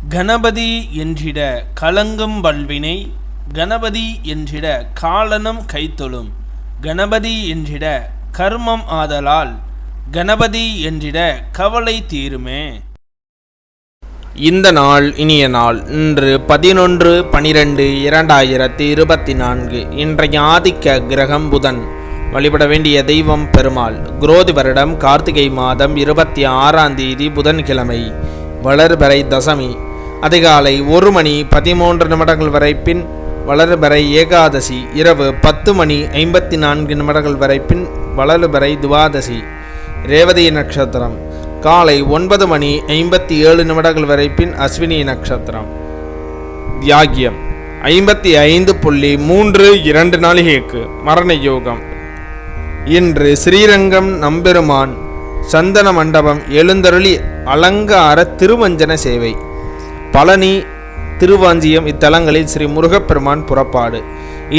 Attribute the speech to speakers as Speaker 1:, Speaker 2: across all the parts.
Speaker 1: கணபதி என்றிட கலங்கும் வல்வினை, கணபதி என்றிட காலனும் கைத்தொழும், கணபதி என்றிட கர்மம் ஆதலால், கணபதி என்றிட கவலை தீருமே.
Speaker 2: இந்த நாள் இனிய நாள். இன்று 11/12/2024. இன்றைய ஆதிக்க கிரகம் புதன். வழிபட வேண்டிய தெய்வம் பெருமாள். குரோதி வருடம் கார்த்திகை மாதம் 26ஆம் தேதி புதன்கிழமை. வளர்பிறை தசமி. அதிகாலை 1:13 வரை பின் வளர்பிறை ஏகாதசி. இரவு 10:54 வரை பின் வளர்பிறை துவாதசி. ரேவதி நட்சத்திரம். காலை 9:57 வரை பின் அஸ்வினி நட்சத்திரம். தியாகியம் 55.32 நாளிகைக்கு மரண யோகம். இன்று ஸ்ரீரங்கம் நம்பெருமான் சந்தன மண்டபம் எழுந்தருளி அலங்கார திருமஞ்சன சேவை. பழனி, திருவாஞ்சியம் இத்தலங்களில் ஸ்ரீ முருகப்பெருமான் புறப்பாடு.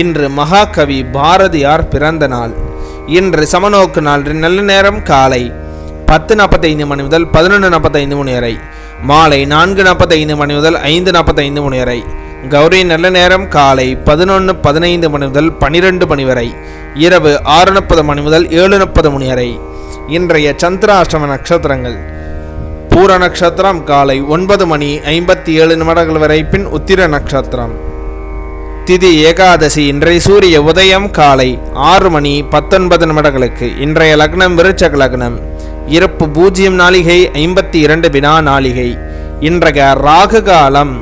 Speaker 2: இன்று மகாகவி பாரதியார் பிறந்த நாள். இன்று சமநோக்கு நாள். நல்ல நேரம் காலை 10:45 முதல் 11:45 வரை, மாலை 4:45 முதல் 5:45 வரை. கௌரி நல்ல நேரம் காலை 11:15 முதல் 12 வரை, இரவு 6:30 முதல் 7:30 வரை. இன்றைய சந்திராஷ்டம நட்சத்திரங்கள்: பூர நட்சத்திரம் காலை 9:57 வரை பின் உத்திர நட்சத்திரம். திதி ஏகாதசி. இன்றைய சூரிய உதயம் காலை 6:19 இன்றைய லக்னம் விருச்சக லக்னம். இருப்பு 0 நாளிகை 52 வினா நாளிகை. இன்றைய ராகு காலம்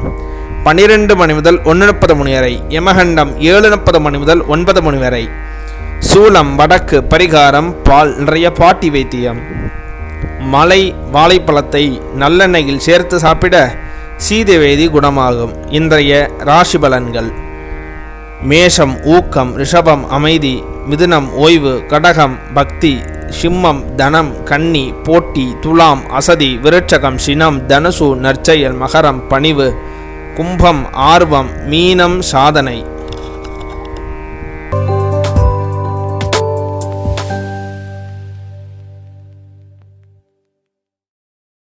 Speaker 2: 12 முதல் 1:30 வரை. யமகண்டம் 7:30 முதல் 9 வரை. சூலம் வடக்கு. பரிகாரம் பால். நிறைய பாட்டி வைத்தியம். மலை வாழைப்பழத்தை நல்லெண்ணெயில் சேர்த்து சாப்பிட சீதவேதி குணமாகும். இன்றைய ராசி பலன்கள்: மேஷம் ஊக்கம், ரிஷபம் அமைதி, மிதுனம் ஓய்வு, கடகம் பக்தி, சிம்மம் தனம் கன்னி போட்டி, துலாம் அசதி, விருட்சகம் சினம், தனுசு நற்செயல், மகரம் பணிவு, கும்பம் ஆர்வம், மீனம் சாதனை.